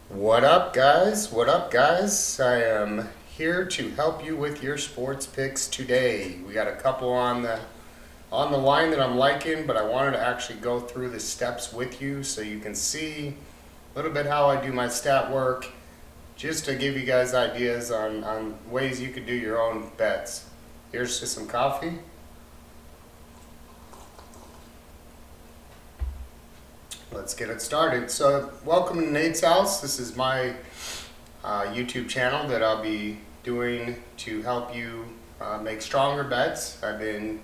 What up, guys? What up, guys? I am here to help you with your sports picks today. We got a couple on the line that I'm liking, but I wanted to actually go through the steps with you so you can see a little bit how I do my stat work, just to give you guys ideas on ways you could do your own bets. Here's to some coffee. Let's get it started. So, welcome to Nate's House. This is my YouTube channel that I'll be doing to help you make stronger bets. I've been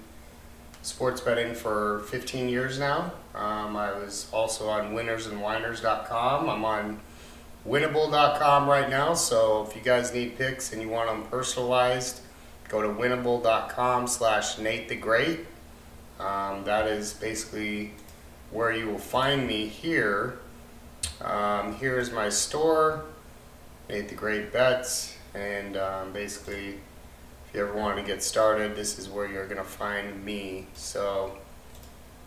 sports betting for 15 years now. I was also on winnersandwhiners.com. I'm on winnable.com right now. So if you guys need picks and you want them personalized, go to winnable.com/Nate the Great. That is basically where you will find me here. Here is my store, Nate the Great Bets, and basically, if you ever want to get started, this is where you're going to find me. So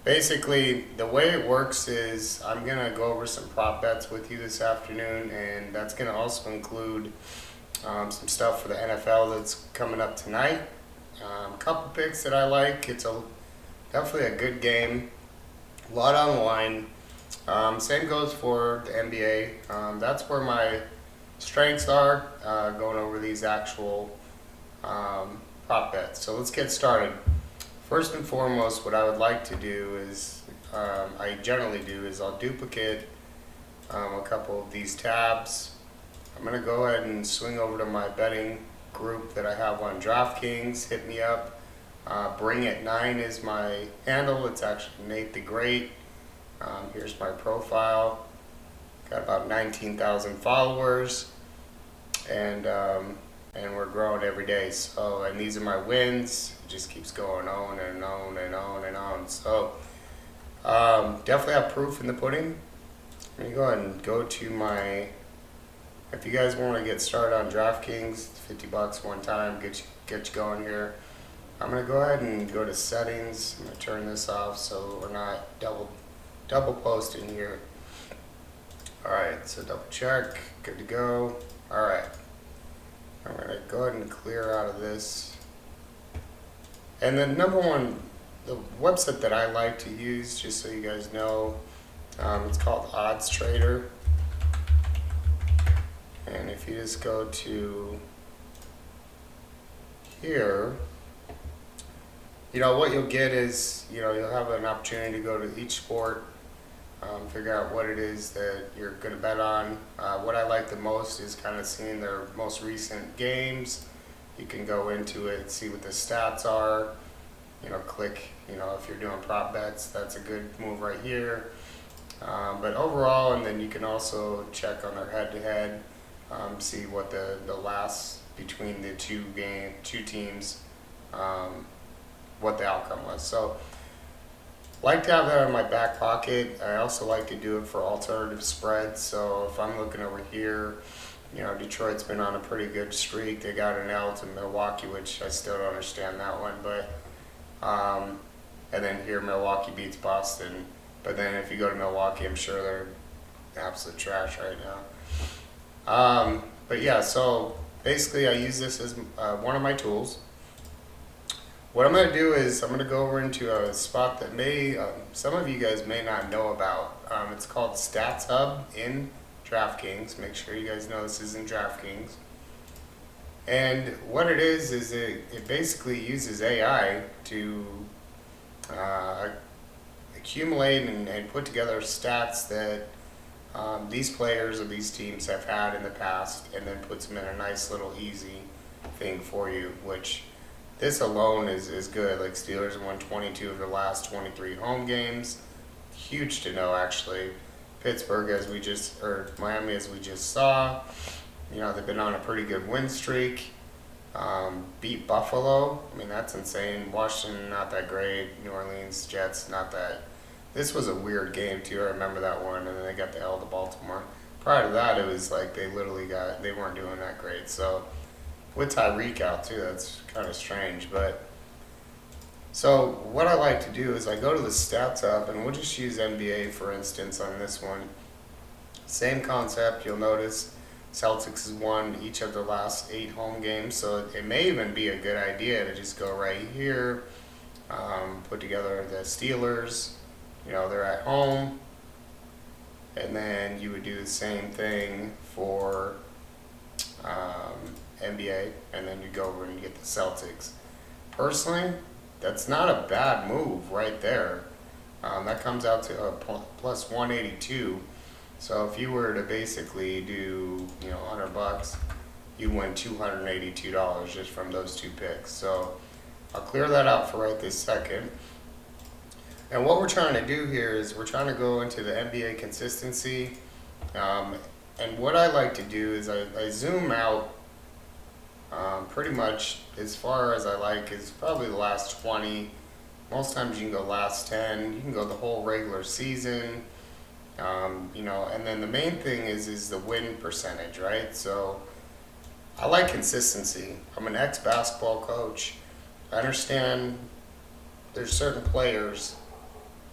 basically, the way it works is I'm going to go over some prop bets with you this afternoon, and that's going to also include some stuff for the NFL that's coming up tonight. A couple picks that I like. It's definitely a good game. A lot on the line. Same goes for the NBA. That's where my strengths are, going over these actual prop bets. So let's get started. First and foremost, what I would like to do is, I generally do, is I'll duplicate a couple of these tabs. I'm going to go ahead and swing over to my betting group that I have on DraftKings. Hit me up. Bring It 9 is my handle. It's actually Nate the Great. Here's my profile. Got about 19,000 followers, and we're growing every day. So, and these are my wins. It just keeps going on and on and on and on. So, definitely have proof in the pudding. Let me go ahead and go to my. If you guys want to get started on DraftKings, $50 one time, get you going here. I'm going to go ahead and go to settings. I'm going to turn this off so we're not double posting here. Alright, so double check, good to go. Alright, I'm going to go ahead and clear out of this. And then number one, the website that I like to use, just so you guys know, it's called Odds Trader. And if you just go to here, what you'll get is, you'll have an opportunity to go to each sport, figure out what it is that you're going to bet on. What I like the most is kind of seeing their most recent games. You can go into it, see what the stats are, click, if you're doing prop bets, that's a good move right here. But overall, and then you can also check on their head-to-head, see what the last between the two teams, what the outcome was. So, like to have that in my back pocket. I also like to do it for alternative spreads. So if I'm looking over here, Detroit's been on a pretty good streak. They got an L to Milwaukee, which I still don't understand that one. But and then here Milwaukee beats Boston. But then if you go to Milwaukee, I'm sure they're absolute trash right now. But yeah, so basically I use this as one of my tools. What I'm going to do is I'm going to go over into a spot that some of you guys may not know about. It's called Stats Hub in DraftKings. Make sure you guys know this is in DraftKings. And what it is it basically uses AI to accumulate and put together stats that these players or these teams have had in the past, and then puts them in a nice little easy thing for you, which this alone is good. Like, Steelers have won 22 of their last 23 home games. Huge to know, actually. Pittsburgh, Miami, as we just saw, they've been on a pretty good win streak. Beat Buffalo. I mean, that's insane. Washington, not that great. New Orleans, Jets, not that. This was a weird game, too. I remember that one. And then they got the L to Baltimore. Prior to that, it was like they weren't doing that great. So, with Tyreek out too, that's kind of strange. But so what I like to do is I go to the stats app, and we'll just use NBA for instance on this one. Same concept. You'll notice Celtics has won each of their last 8 home games, so it may even be a good idea to just go right here, put together the Steelers. They're at home, and then you would do the same thing for NBA, and then you go over and you get the Celtics. Personally, that's not a bad move right there. That comes out to a plus 182. So if you were to basically do, $100, you win $282 just from those 2 picks. So I'll clear that out for right this second. And what we're trying to do here is we're trying to go into the NBA consistency. And what I like to do is I zoom out pretty much as far as I like is probably the last 20. Most times you can go last 10. You can go the whole regular season. And then the main thing is the win percentage, right? So I like consistency. I'm an ex-basketball coach. I understand there's certain players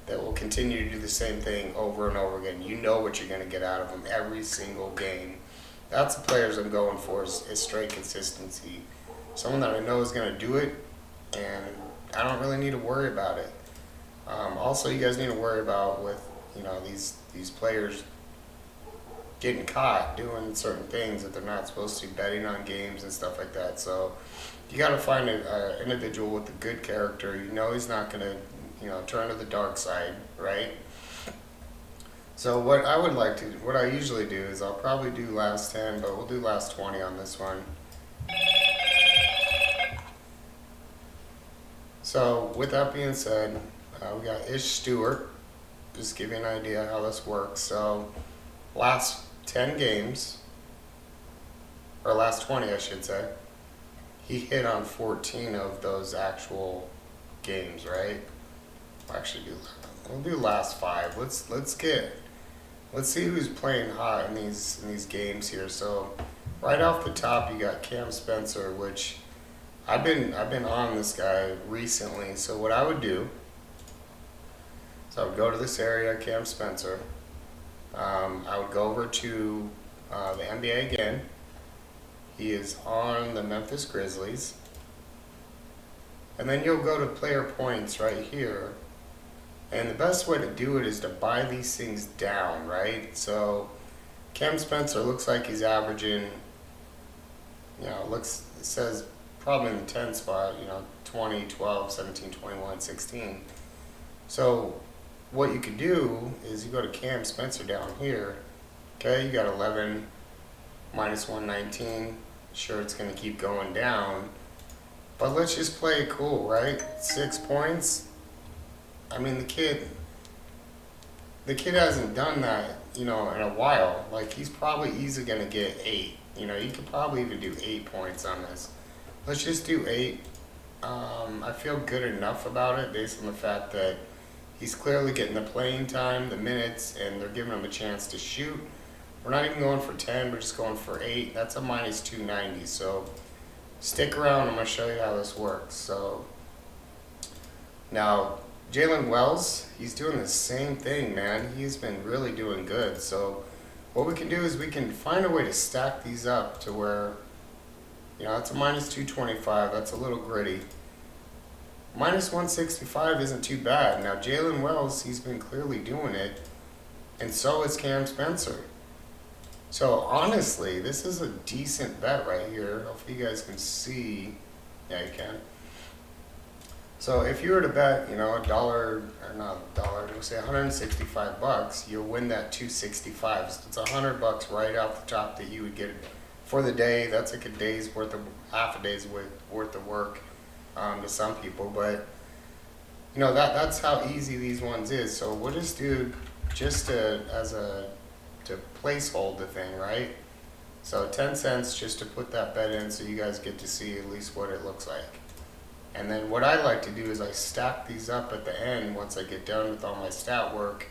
that will continue to do the same thing over and over again. You know what you're going to get out of them every single game. That's the players I'm going for is straight consistency. Someone that I know is going to do it, and I don't really need to worry about it. Also, you guys need to worry about with these players getting caught doing certain things that they're not supposed to, betting on games and stuff like that. So you got to find an individual with a good character. He's not going to turn to the dark side, right? So what I usually do is I'll probably do last 10, but we'll do last 20 on this one. So with that being said, we got Ish Stewart. Just give you an idea how this works. So last 10 games, or last 20 I should say, he hit on 14 of those actual games, right? We'll do last 5. Let's see who's playing hot in these games here. So right off the top you got Cam Spencer, which I've been on this guy recently. So what I would do, I would go to this area, Cam Spencer. I would go over to the NBA again. He is on the Memphis Grizzlies. And then you'll go to player points right here. And the best way to do it is to buy these things down, right? So Cam Spencer looks like he's averaging, it says probably in the 10 spot, 20, 12, 17, 21, 16. So what you could do is you go to Cam Spencer down here. Okay, you got 11 minus 119. Sure, it's going to keep going down. But let's just play it cool, right? 6 points. I mean, the kid hasn't done that, in a while. Like, he's probably easily going to get 8. You could probably even do 8 points on this. Let's just do 8. I feel good enough about it based on the fact that he's clearly getting the playing time, the minutes, and they're giving him a chance to shoot. We're not even going for 10, we're just going for 8. That's a minus 290. So stick around, I'm going to show you how this works. So now Jalen Wells, he's doing the same thing, man. He's been really doing good. So what we can do is we can find a way to stack these up to where, it's a minus 225. That's a little gritty. Minus 165 isn't too bad. Now, Jalen Wells, he's been clearly doing it, and so is Cam Spencer. So, honestly, this is a decent bet right here. Hopefully you guys can see. Yeah, you can. So, if you were to bet, $1, or not $1, we'll say $165, you'll win that $265. So it's $100 right off the top that you would get for the day. That's like half a day's worth of work. To some people, but that's how easy these ones is. So we'll just do to placehold the thing, right? So 10 cents just to put that bet in, so you guys get to see at least what it looks like. And then what I like to do is I stack these up at the end once I get done with all my stat work,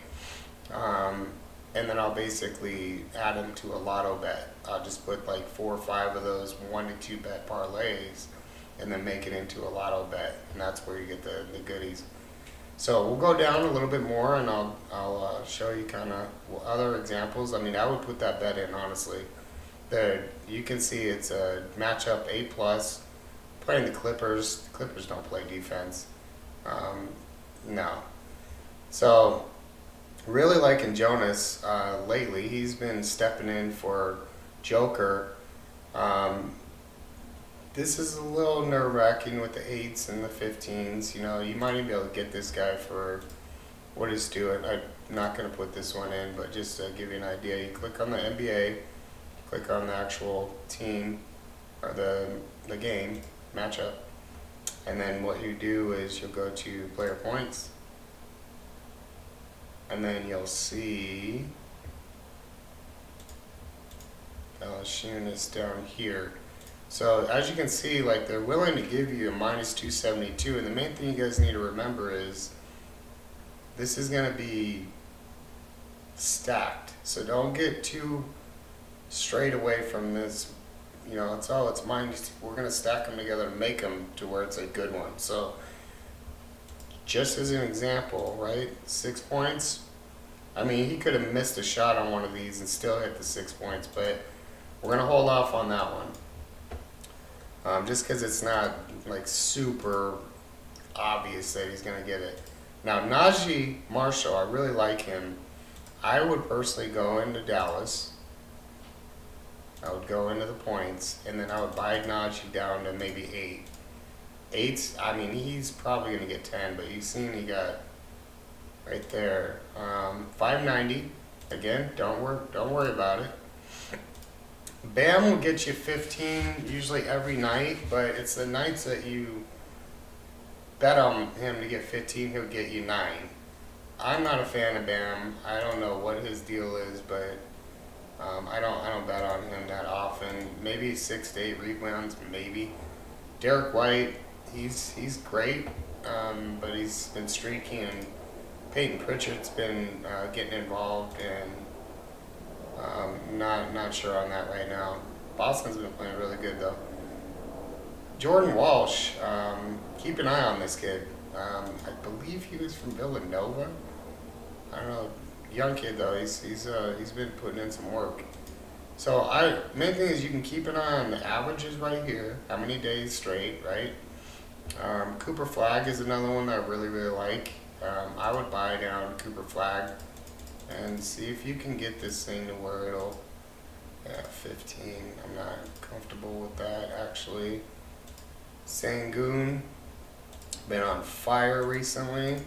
and then I'll basically add them to a lotto bet. I'll just put like 4 or 5 of those 1 to 2 bet parlays, and then make it into a lotto bet, and that's where you get the goodies. So we'll go down a little bit more, and I'll show you kind of other examples, I mean, I would put that bet in, honestly. There, you can see it's a matchup A plus. Playing the Clippers. The Clippers don't play defense. No. So, really liking Jonas lately. He's been stepping in for Joker. This is a little nerve-wracking with the 8s and the 15s. You know, you might even be able to get this guy for what he's doing. I'm not going to put this one in, but just to give you an idea, you click on the NBA, click on the actual team or the game matchup, and then what you do is you'll go to player points, and then you'll see shooting this down here. So as you can see, like, they're willing to give you a minus 272, and the main thing you guys need to remember is this is going to be stacked. So don't get too straight away from this. You know, it's minus. We're going to stack them together to make them to where it's a good one. So just as an example, right, 6 points. I mean, he could have missed a shot on one of these and still hit the 6 points, but we're going to hold off on that one. Just because it's not like super obvious that he's going to get it. Now, Najee Marshall, I really like him. I would personally go into Dallas. I would go into the points, and then I would buy Najee down to maybe 8. 8's, I mean, he's probably going to get 10, but you've seen he got right there. 590. Again, don't worry about it. Bam will get you 15 usually every night, but it's the nights that you bet on him to get 15, he'll get you 9. I'm not a fan of Bam. I don't know what his deal is, but I don't bet on him that often. Maybe 6 to 8 rebounds, maybe. Derek White, he's great, but he's been streaky, and Peyton Pritchard's been getting involved, and not sure on that right now. Boston's been playing really good though. Jordan Walsh, keep an eye on this kid. I believe he was from Villanova. I don't know, young kid though. He's been putting in some work. So main thing is you can keep an eye on the averages right here. How many days straight, right? Cooper Flag is another one that I really like. I would buy down Cooper Flag and see if you can get this thing to where it'll, 15. I'm not comfortable with that actually. Sangoon, been on fire recently.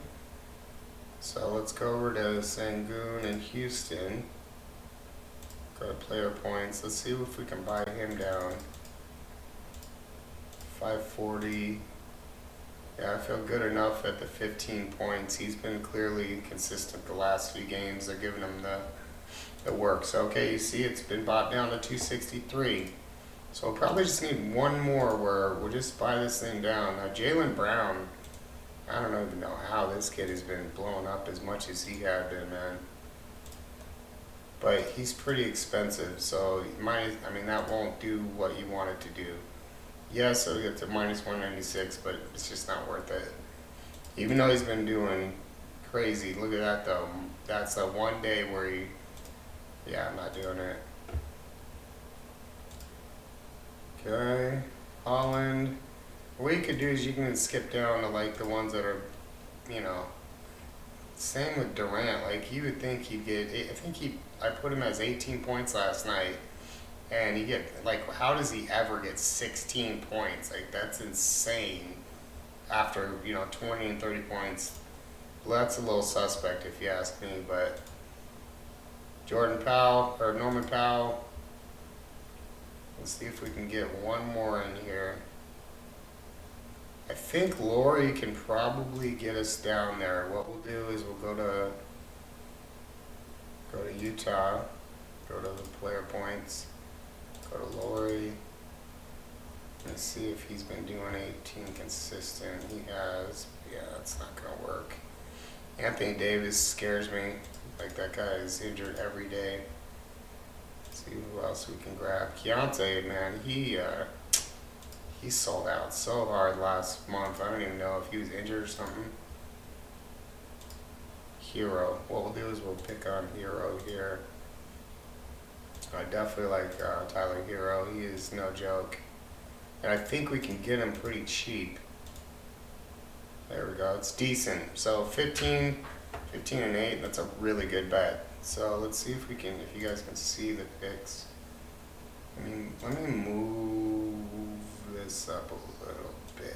So let's go over to Sangoon in Houston. Go to player points. Let's see if we can buy him down. 540. Yeah, I feel good enough at the 15 points. He's been clearly consistent the last few games. They're giving him the work. So, okay, you see it's been bought down to 263. So we'll probably just need one more where we'll just buy this thing down. Now, Jaylen Brown, I don't even know how this kid has been blowing up as much as he had been, man. But he's pretty expensive, so that won't do what you want it to do. Yes, it'll get to minus 196, but it's just not worth it. Even though he's been doing crazy. Look at that, though. That's the one day where I'm not doing it. Okay, Holland. What you could do is you can skip down to like the ones that are, same with Durant. Like you would think he'd get, I put him as 18 points last night. And you get, like, how does he ever get 16 points? Like, that's insane after, 20 and 30 points. Well, that's a little suspect if you ask me, but Norman Powell, let's see if we can get one more in here. I think Laurie can probably get us down there. What we'll do is we'll go to Utah, go to the player points. Go to Laurie and see if he's been doing 18 consistent. He has. Yeah, that's not going to work. Anthony Davis scares me. Like, that guy is injured every day. Let's see who else we can grab. Keontae, man, he sold out so hard last month. I don't even know if he was injured or something. Hero. What we'll do is we'll pick on Hero here. I definitely like Tyler Hero. He is no joke. And I think we can get him pretty cheap. There we go. It's decent. So 15 and 8, that's a really good bet. So let's see if we can, if you guys can see the picks. I mean, let me move this up a little bit.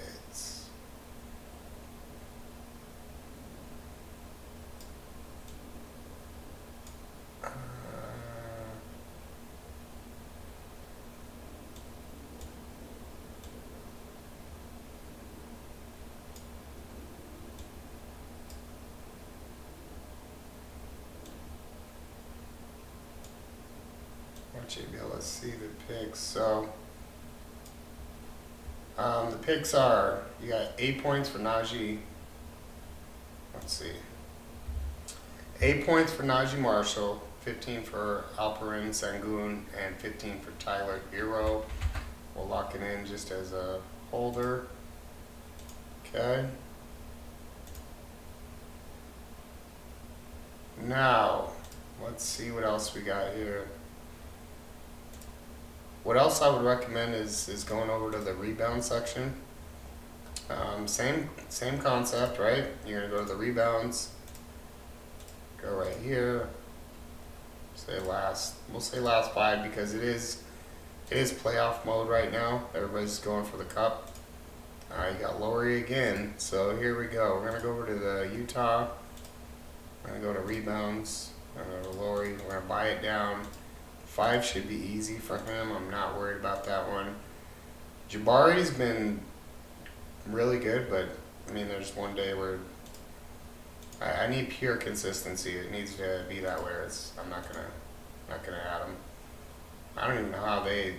Actually be able to see the picks. So the picks are, you got 8 points for Najee. Let's see. 8 points for Najee Marshall, 15 for Alperen Sengun, and 15 for Tyler Hero. We'll lock it in just as a holder. Okay. Now, let's see what else we got here. What else I would recommend is going over to the rebound section. Same concept, right? You're gonna go to the rebounds. Go right here. We'll say last 5 because it is playoff mode right now. Everybody's going for the cup. You got Laurie again. So here we go. We're gonna go over to the Utah. We're gonna go to rebounds. We're gonna go to Laurie. We're gonna buy it down. 5 should be easy for him. I'm not worried about that one. Jabari's been really good, but I mean, there's one day where I need pure consistency. It needs to be that way. I'm not gonna add him. I don't even know how the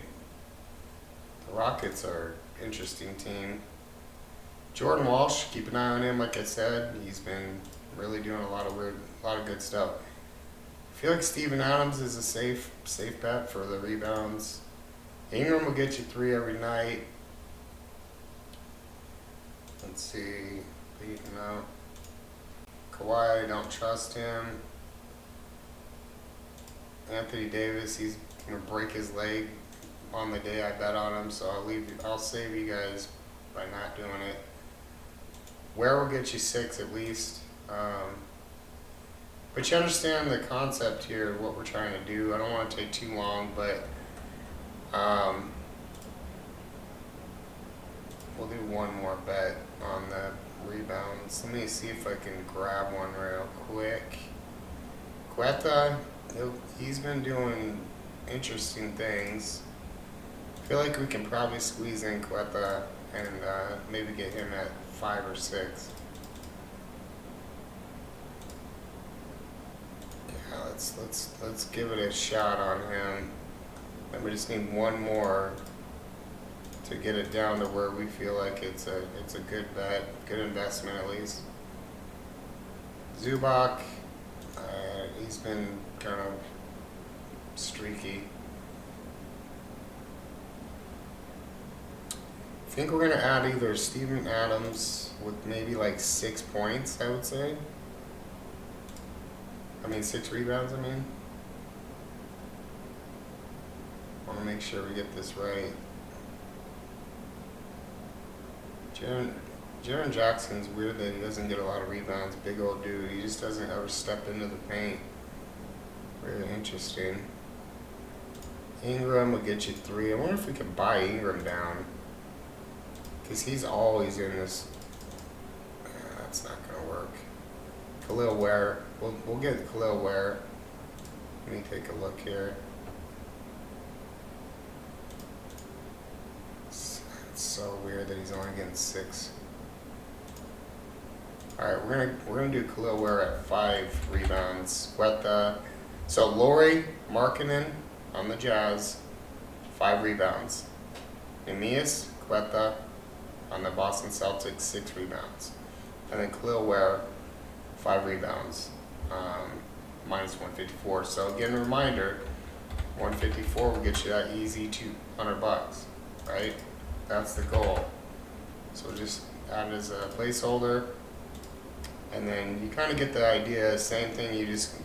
Rockets are an interesting team. Jordan Walsh, keep an eye on him. Like I said, he's been really doing a lot of good stuff. I feel like Steven Adams is a safe bet for the rebounds. Ingram will get you 3 every night. Let's see, beating out. Kawhi, don't trust him. Anthony Davis, he's gonna break his leg on the day I bet on him, so I'll save you guys by not doing it. Where will get you 6 at least. But you understand the concept here, what we're trying to do. I don't want to take too long, but we'll do one more bet on the rebounds. Let me see if I can grab one real quick. Quetta, he's been doing interesting things. I feel like we can probably squeeze in Quetta and maybe get him at 5 or 6. Let's give it a shot on him. And we just need one more to get it down to where we feel like it's a good bet, good investment at least. Zubac, he's been kind of streaky. I think we're gonna add either Steven Adams with maybe like 6 points, I would say. 6 rebounds, I mean. I want to make sure we get this right. Jaren Jackson's weird that he doesn't get a lot of rebounds. Big old dude. He just doesn't ever step into the paint. Very interesting. Ingram will get you 3. I wonder if we can buy Ingram down. Because he's always in this. That's not going to work. Khalil Ware. We'll get Khalil Ware. Let me take a look here. It's so weird that he's only getting 6. All right, we're gonna do Khalil Ware at 5 rebounds. So Laurie Markkinen on the Jazz, 5 rebounds. Neemias Quetta on the Boston Celtics, 6 rebounds, and then Khalil Ware, 5 rebounds. Minus 154. So again, a reminder, 154 will get you that easy $200, right? That's the goal. So just add it as a placeholder. And then you kind of get the idea. Same thing.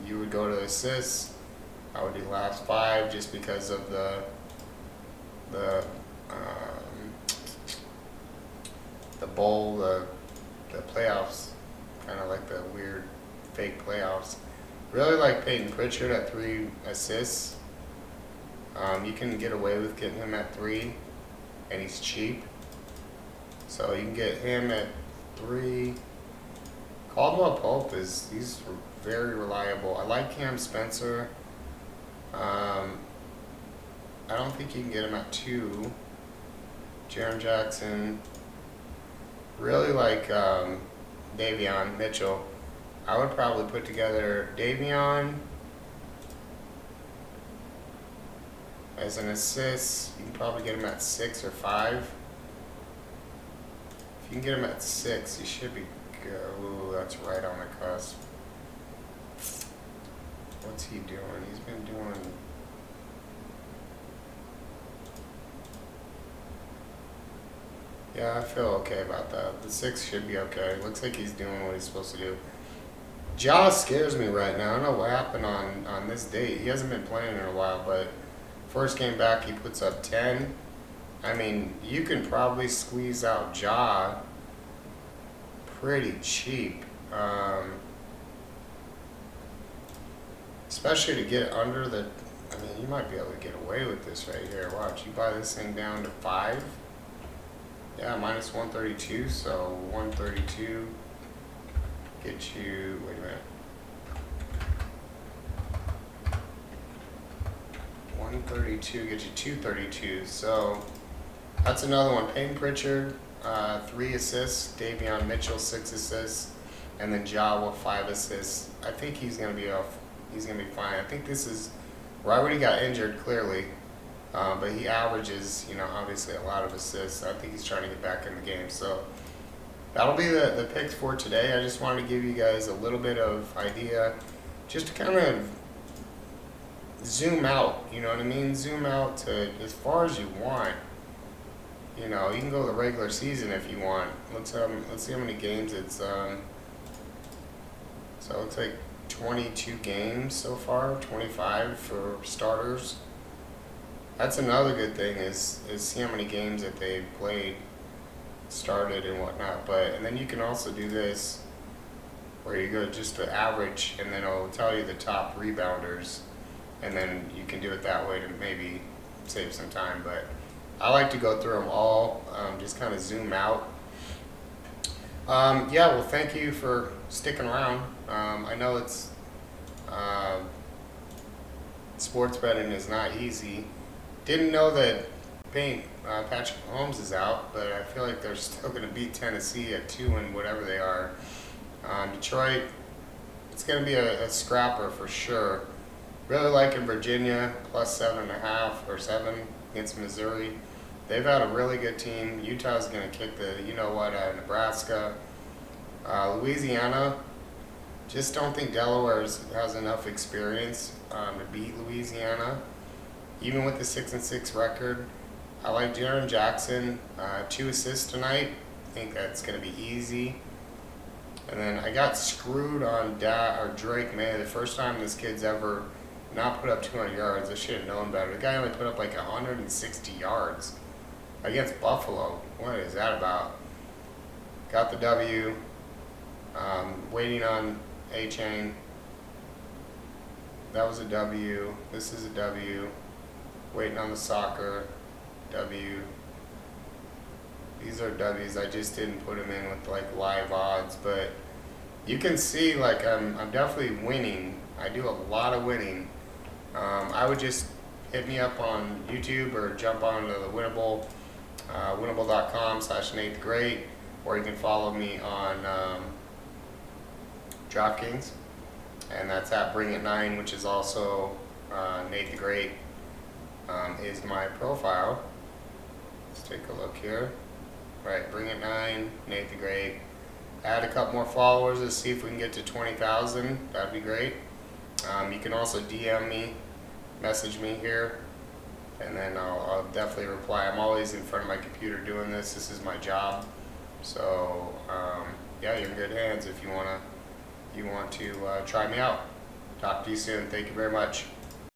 You would go to assists. I would do the last 5 just because of the bowl, the playoffs, kind of like the weird fake playoffs. Really like Peyton Pritchard at 3 assists. You can get away with getting him at 3, and he's cheap. So you can get him at 3. Caldwell Pope he's very reliable. I like Cam Spencer. I don't think you can get him at 2. Jaren Jackson. Really like Davion Mitchell. I would probably put together Davion as an assist. You can probably get him at 6 or 5. If you can get him at 6, he should be good. Ooh, that's right on the cusp. What's he doing? He's been doing... Yeah, I feel okay about that. The 6 should be okay. Looks like he's doing what he's supposed to do. Ja scares me right now. I don't know what happened on this date. He hasn't been playing in a while, but first game back he puts up 10. I mean, you can probably squeeze out Ja pretty cheap. Especially to get under the... I mean, you might be able to get away with this right here. Watch, you buy this thing down to 5. Yeah, minus 132, so 132 get you, wait a minute. 132 gets you 232, so that's another one. Peyton Pritchard, 3 assists, Davion Mitchell, 6 assists, and then Ja with 5 assists. I think he's gonna be off. He's gonna be fine. I think this is right when he got injured, clearly. But he averages, obviously a lot of assists. I think he's trying to get back in the game. So that'll be the picks for today. I just wanted to give you guys a little bit of idea, just to kind of zoom out. You know what I mean? Zoom out to as far as you want. You can go the regular season if you want. Let's see how many games it's. So it looks like 22 games so far, 25 for starters. That's another good thing is see how many games that they've played, started and whatnot. And then you can also do this where you go just to average, and then it'll tell you the top rebounders, and then you can do it that way to maybe save some time. But I like to go through them all, just kind of zoom out. Yeah, well, thank you for sticking around. I know it's sports betting is not easy. Didn't know that Patrick Mahomes is out, but I feel like they're still going to beat Tennessee at 2 and whatever they are. Detroit, it's going to be a scrapper for sure. Really liking Virginia plus 7.5 or 7 against Missouri. They've had a really good team. Utah's going to kick the out of Nebraska. Louisiana, just don't think Delaware has enough experience to beat Louisiana. Even with the 6-6 record, I like Jaren Jackson, 2 assists tonight. I think that's going to be easy. And then I got screwed on Drake May. The first time this kid's ever not put up 200 yards. I should have known better. The guy only put up like 160 yards against Buffalo. What is that about? Got the W. Waiting on A-Chain. That was a W. This is a W. Waiting on the soccer. W. These are W's. I just didn't put them in with like live odds, but you can see like I'm definitely winning. I do a lot of winning. I would just hit me up on YouTube or jump onto the Winnable, winnable.com/NateTheGreat, or you can follow me on DraftKings, and that's at Bring It 9, which is also Nate the Great is my profile. Let's take a look here. Right, Bring It 9, Nate the Great. Add a couple more followers. Let's see if we can get to 20,000. That'd be great. You can also DM me, message me here, and then I'll definitely reply. I'm always in front of my computer doing this. This is my job. So yeah, you're in good hands if you want to you want to try me out. Talk to you soon. Thank you very much.